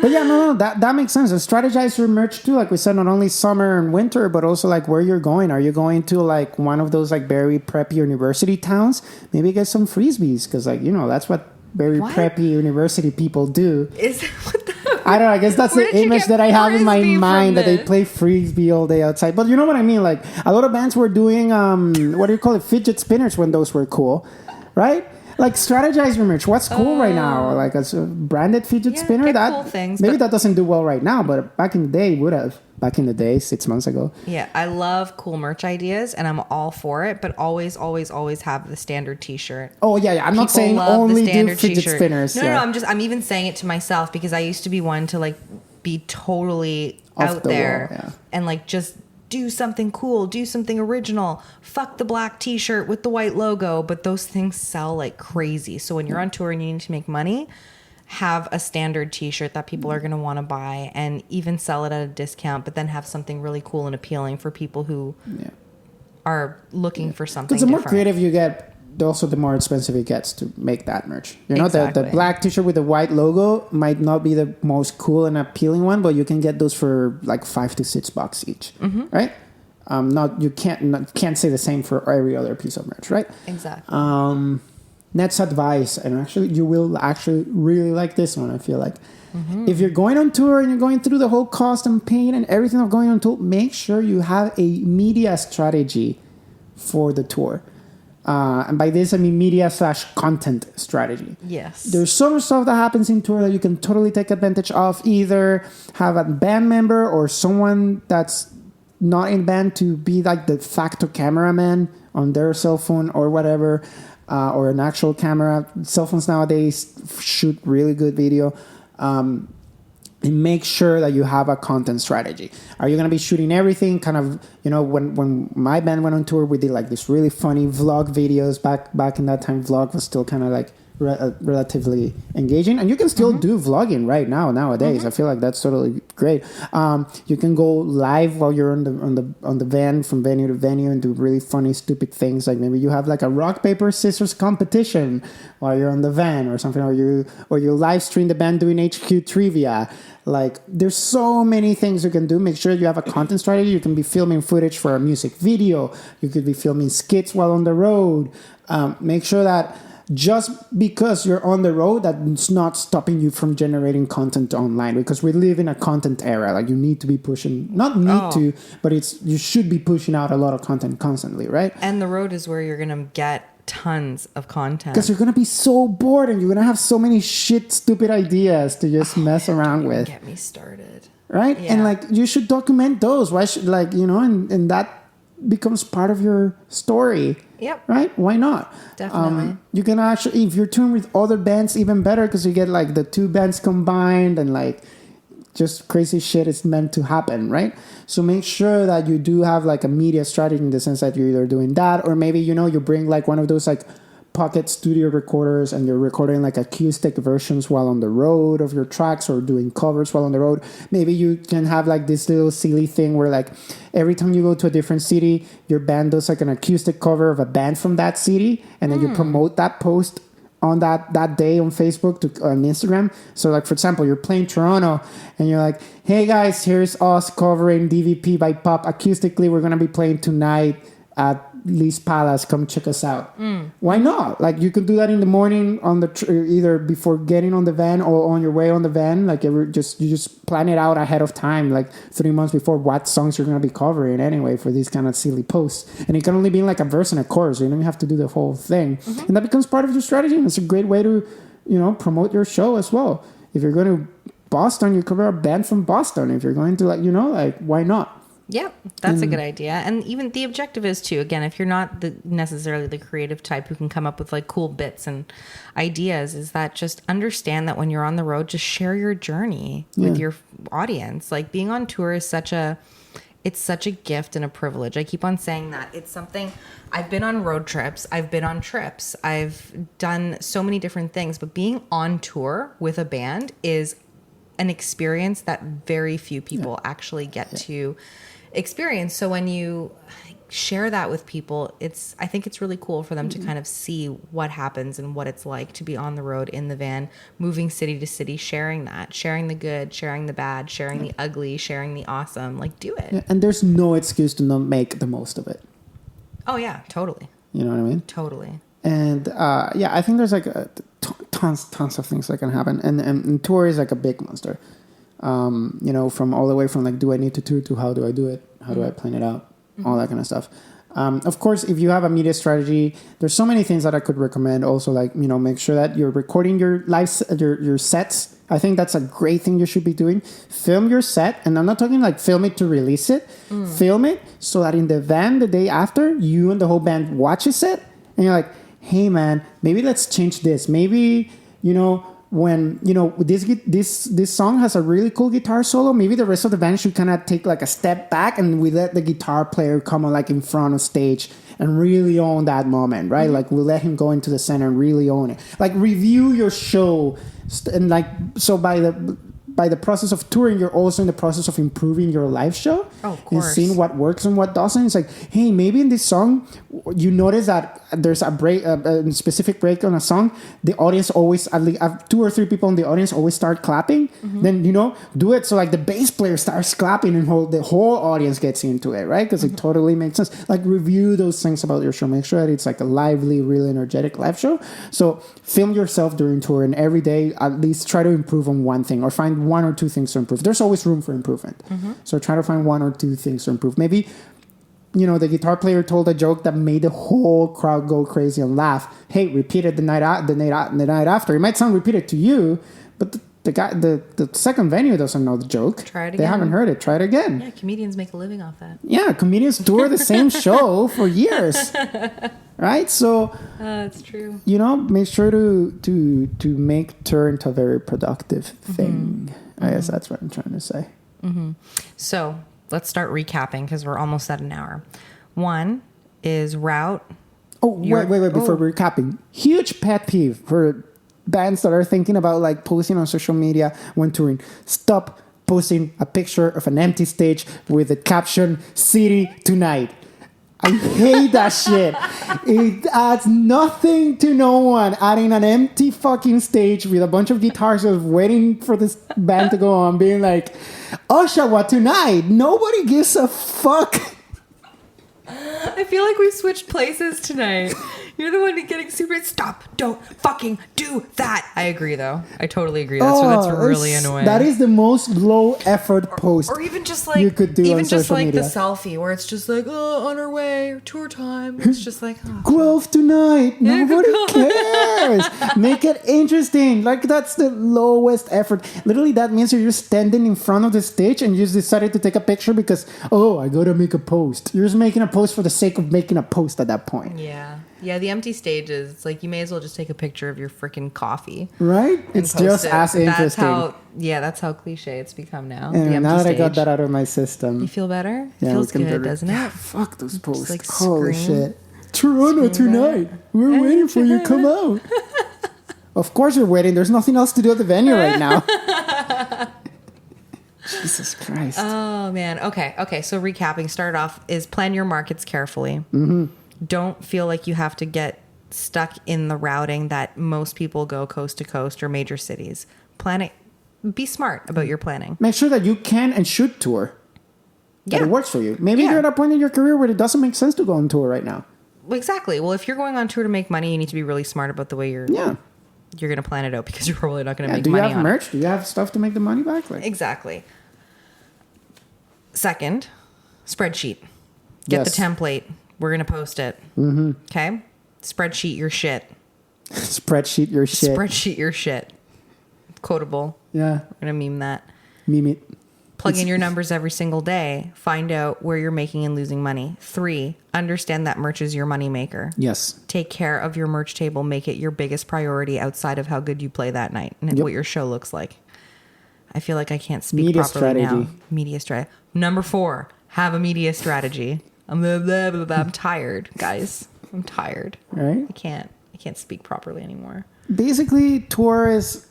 But yeah, no, that makes sense. And strategize your merch too. Like we said, not only summer and winter, but also like where you're going. Are you going to like one of those like very preppy university towns? Maybe get some frisbees because like, that's what very preppy university people do. Is that what the... I don't know. I guess that's the image that I have in my mind, that they play frisbee all day outside. But you know what I mean? Like a lot of bands were doing, what do you call it? Fidget spinners when those were cool, right? Like strategize your merch. What's cool right now? Like a branded fidget spinner. That cool things, maybe that doesn't do well right now, but back in the day it would have. Back in the day, 6 months ago. Yeah, I love cool merch ideas, and I'm all for it. But always, always, always have the standard T-shirt. Oh yeah. I'm not saying only do fidget spinners. No. I'm even saying it to myself because I used to be one to like be totally out there and like just do something cool, do something original. Fuck the black T-shirt with the white logo. But those things sell like crazy. So when you're on tour and you need to make money, have a standard T-shirt that people are going to want to buy and even sell it at a discount, but then have something really cool and appealing for people who are looking for something different. Because the more creative you get, also the more expensive it gets to make that merch. Exactly. The black T-shirt with the white logo might not be the most cool and appealing one, but you can get those for like $5 to $6 each, right? You can't say the same for every other piece of merch, right? Exactly. Next advice, and actually you will actually really like this one, I feel like. If you're going on tour and you're going through the whole cost and pain and everything of going on tour, make sure you have a media strategy for the tour. And by this, I mean media/content strategy. Yes. There's so much stuff that happens in tour that you can totally take advantage of. Either have a band member or someone that's not in band to be like the facto cameraman on their cell phone or whatever. Or an actual camera. Cell phones nowadays shoot really good video. And make sure that you have a content strategy. Are you going to be shooting everything? Kind of, when my band went on tour, we did like this really funny vlog videos. Back in that time, vlog was still kind of like relatively engaging, and you can still do vlogging right nowadays. I feel like that's totally great. You can go live while you're on the van from venue to venue and do really funny stupid things, like maybe you have like a rock paper scissors competition while you're on the van or something, or you live stream the band doing HQ trivia. Like there's so many things you can do. Make sure you have a content strategy. You can be filming footage for a music video. You could be filming skits while on the road. Make sure that just because you're on the road, that's not stopping you from generating content online, because we live in a content era. Like, you need to be pushing, not need to, but you should be pushing out a lot of content constantly, right? And the road is where you're going to get tons of content. Because you're going to be so bored and you're going to have so many stupid ideas to just mess around with. Get me started. Right? Yeah. And like, you should document those. Why should, like, you know, and that becomes part of your story. Yep. Right? Why not? Definitely. You can actually, if you're touring with other bands, even better, because you get like the two bands combined and like just crazy shit is meant to happen, right? So make sure that you do have like a media strategy, in the sense that you're either doing that, or maybe, you know, you bring like one of those like pocket studio recorders and you're recording like acoustic versions while on the road of your tracks, or doing covers while on the road. Maybe you can have like this little silly thing where like every time you go to a different city, your band does like an acoustic cover of a band from that city, and then you promote that post on that day on Facebook on Instagram. So like, for example, you're playing Toronto and you're like, hey guys, here's us covering DVP by Pop acoustically. We're going to be playing tonight at Lee's Palace. Come check us out. Why not? Like, you can do that in the morning on the either before getting on the van or on your way on the van. Like, you just plan it out ahead of time, like 3 months before, what songs you're going to be covering anyway for these kind of silly posts. And it can only be like a verse and a chorus. You don't have to do the whole thing. And that becomes part of your strategy. And it's a great way to, you know, promote your show as well. If you're going to Boston, you cover a band from Boston. If you're going to, like, you know, like, why not? Yeah, that's a good idea. And even the objective is too, again, if you're not necessarily the creative type who can come up with like cool bits and ideas, is that just understand that when you're on the road, just share your journey with your audience. Like, being on tour is such a gift and a privilege. I keep on saying that. It's something, I've been on road trips, I've been on trips, I've done so many different things, but being on tour with a band is an experience that very few people actually get to experience. So when you share that with people, I think it's really cool for them to kind of see what happens and what it's like to be on the road in the van, moving city to city, sharing the good, sharing the bad, sharing the ugly, sharing the awesome. Like, do it. Yeah, and there's no excuse to not make the most of it. Oh yeah, totally. You know what I mean? Totally. And I think there's like tons of things that can happen. And tour is like a big monster. You know, from all the way from like, do I need to tour, to how do I do it? How do I plan it out? All that kind of stuff. Of course, if you have a media strategy, there's so many things that I could recommend. Also, like, you know, make sure that you're recording your your sets. I think that's a great thing you should be doing. Film your set, and I'm not talking like film it to release it. Film it so that in the van the day after, you and the whole band watches it, and you're like, hey man, maybe let's change this. Maybe, you know, when, you know, this song has a really cool guitar solo, maybe the rest of the band should kind of take like a step back, and we let the guitar player come on like in front of stage and really own that moment, right? Like, we'll let him go into the center and really own it. Like, review your show, and like, so by the process of touring, you're also in the process of improving your live show. Oh, of course. And seeing what works and what doesn't. It's like, hey, maybe in this song, you notice that there's a break, a specific break on a song. The audience always, at least 2 or 3 people in the audience always start clapping. Then, you know, do it so like the bass player starts clapping and the whole audience gets into it, right? Because it totally makes sense. Like, review those things about your show. Make sure that it's like a lively, really energetic live show. So film yourself during tour, and every day at least try to improve on one thing, or find 1 or 2 things to improve. There's always room for improvement. So try to find 1 or 2 things to improve. Maybe, you know, the guitar player told a joke that made the whole crowd go crazy and laugh. Hey, repeat it the night after. It might sound repeated to you, but the second venue doesn't know the joke. Try it again. They haven't heard it. Try it again. Yeah, comedians make a living off that. Yeah, comedians tour the same show for years. Right? So it's true. You know, make sure to make tour into a very productive thing. I guess that's what I'm trying to say. So let's start recapping, because we're almost at an hour. 1 is route. Oh, wait. Before recapping, huge pet peeve for bands that are thinking about like posting on social media when touring. Stop posting a picture of an empty stage with the caption "City Tonight." I hate that shit. It adds nothing to no one. Adding an empty fucking stage with a bunch of guitars just waiting for this band to go on, being like, Oshawa tonight. Nobody gives a fuck. I feel like we switched places tonight. You're the one getting super. Stop! Don't fucking do that. I agree, though. I totally agree. That's really annoying. That is the most low effort post. Or even just like you could do even on just social like media. the selfie where it's just like, oh, on our way, tour time. It's just like, oh, Guelph tonight. Nobody cares. Make it interesting. Like, that's the lowest effort. Literally, that means you're just standing in front of the stage and you just decided to take a picture because, oh, I gotta make a post. You're just making a post for the sake of making a post at that point. yeah. Yeah, the empty stages, it's like you may as well just take a picture of your freaking coffee. Right? It's just as interesting. That's how cliche it's become now. And now that I got that out of my system. You feel better? Yeah, Feels good, doesn't it? Fuck those posts. Like Holy scream. shit. Toronto tonight. We're waiting for you to come out. Of course you're waiting. There's nothing else to do at the venue right now. Jesus Christ. Oh, man. Okay. So recapping, start off is plan your markets carefully. Mm-hmm. Don't feel like you have to get stuck in the routing that most people go coast to coast or major cities. Plan it. Be smart about your planning. Make sure that you can and should tour. That it works for you. Maybe you're at a point in your career where it doesn't make sense to go on tour right now. Exactly. Well, if you're going on tour to make money, you need to be really smart about the way you're going to plan it out because you're probably not going to make money on it. Do you have merch? Do you have stuff to make the money back? Exactly. Second, spreadsheet. Get the template. We're going to post it. Mm-hmm. Okay? Spreadsheet your shit. Spreadsheet your shit. Spreadsheet your shit. Quotable. Yeah. We're going to meme that. Meme it. Plug in your numbers every single day. Find out where you're making and losing money. 3, understand that merch is your money maker. Yes. Take care of your merch table. Make it your biggest priority outside of how good you play that night and what your show looks like. I feel like I can't speak media properly strategy. now. Media strategy. Number 4, have a media strategy. I'm tired, guys. I'm tired. Right? I can't speak properly anymore. Basically, tour is,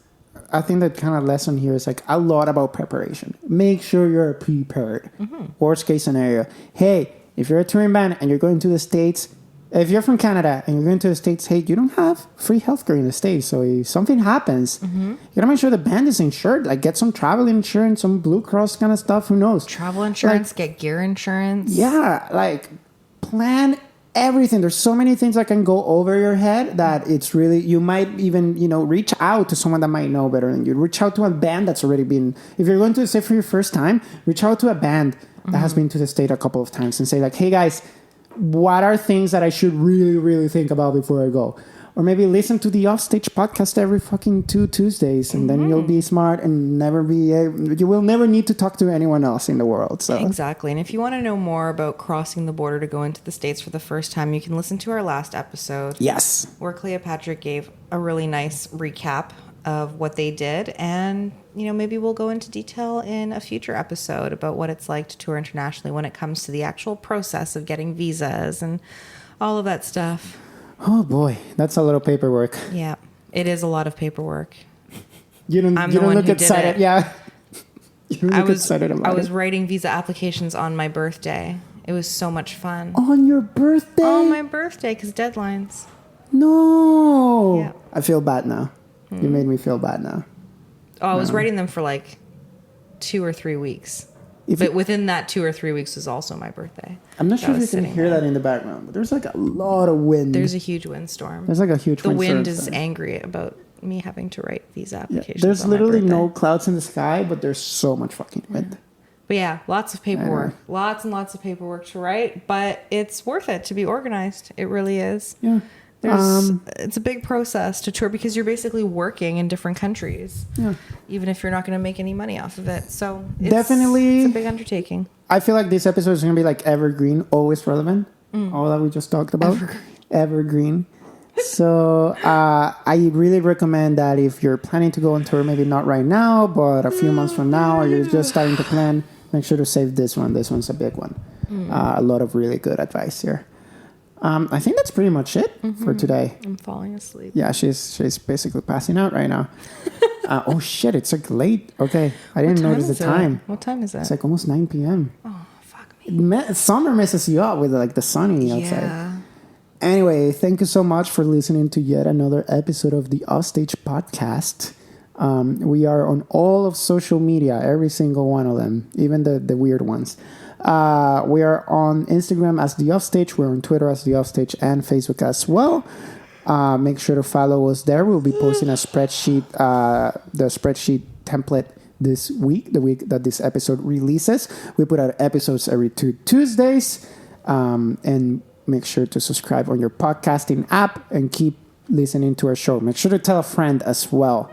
I think that kind of lesson here is like a lot about preparation. Make sure you're prepared. Mm-hmm. Worst case scenario. Hey, if you're a touring band and you're going to the States, if you're from Canada and you're going to the States, hey, you don't have free healthcare in the States. So if something happens, you gotta make sure the band is insured. Like, get some travel insurance, some Blue Cross kind of stuff. Who knows? Travel insurance, get gear insurance. Yeah, like, plan everything. There's so many things that can go over your head that it's really, you might even, reach out to someone that might know better than you. Reach out to a band that's already been, if you're going to the States for your first time, reach out to a band that has been to the state a couple of times and say like, hey guys, what are things that I should really, really think about before I go? Or maybe listen to the Offstage podcast every fucking 2 Tuesdays, and then you'll be smart and you will never need to talk to anyone else in the world. So exactly. And if you want to know more about crossing the border to go into the States for the first time, you can listen to our last episode. Yes. Where Cleopatra gave a really nice recap of what they did. And, maybe we'll go into detail in a future episode about what it's like to tour internationally when it comes to the actual process of getting visas and all of that stuff. Oh boy, that's a lot of paperwork. Yeah, it is a lot of paperwork. You don't look excited. Yeah. You don't look excited about it. I was writing visa applications on my birthday. It was so much fun. On your birthday? On my birthday, because deadlines. No. Yeah. I feel bad now. You made me feel bad now. Oh, I was writing them for like 2 or 3 weeks. But within that 2 or 3 weeks was also my birthday. I'm not sure if you can hear that in the background, but there's like a lot of wind. There's a huge windstorm. There's like a huge windstorm. The wind is angry about me having to write visa applications. There's literally no clouds in the sky, but there's so much fucking wind. Yeah. But yeah, lots of paperwork. Lots and lots of paperwork to write, but it's worth it to be organized. It really is. Yeah. It's a big process to tour because you're basically working in different countries. Yeah. Even if you're not going to make any money off of it. So it's a big undertaking. I feel like this episode is going to be like evergreen, always relevant. All that we just talked about. Evergreen. So I really recommend that if you're planning to go on tour, maybe not right now, but a few months from now, or you're just starting to plan, make sure to save this one. This one's a big one. A lot of really good advice here. I think that's pretty much it for today. I'm falling asleep. Yeah, she's basically passing out right now. Oh shit, it's like late. Okay, I didn't notice the time. What time is it? It's like almost 9 p.m. Oh, fuck me. Summer messes you up with like the sunny outside. Yeah. Anyway, thank you so much for listening to yet another episode of the Offstage podcast. We are on all of social media, every single one of them, even the weird ones. We are on Instagram as The Offstage. We're on Twitter as The Offstage and Facebook as well. Make sure to follow us there. We'll be posting a spreadsheet, the spreadsheet template this week, the week that this episode releases. We put out episodes every 2 Tuesdays. And make sure to subscribe on your podcasting app and keep listening to our show. Make sure to tell a friend as well.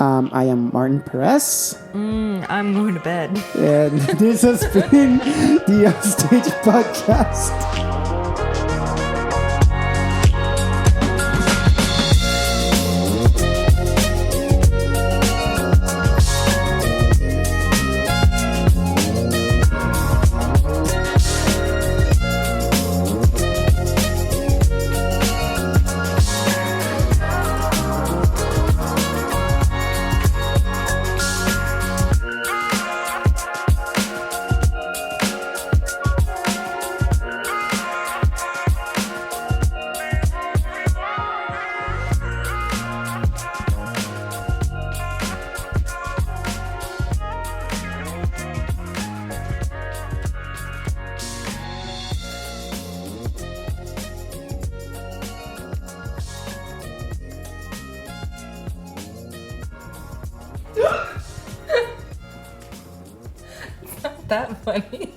I am Martin Perez. I'm going to bed. And this has been the Offstage Podcast. That funny.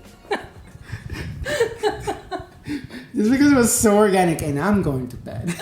Just because it was so organic, and I'm going to bed.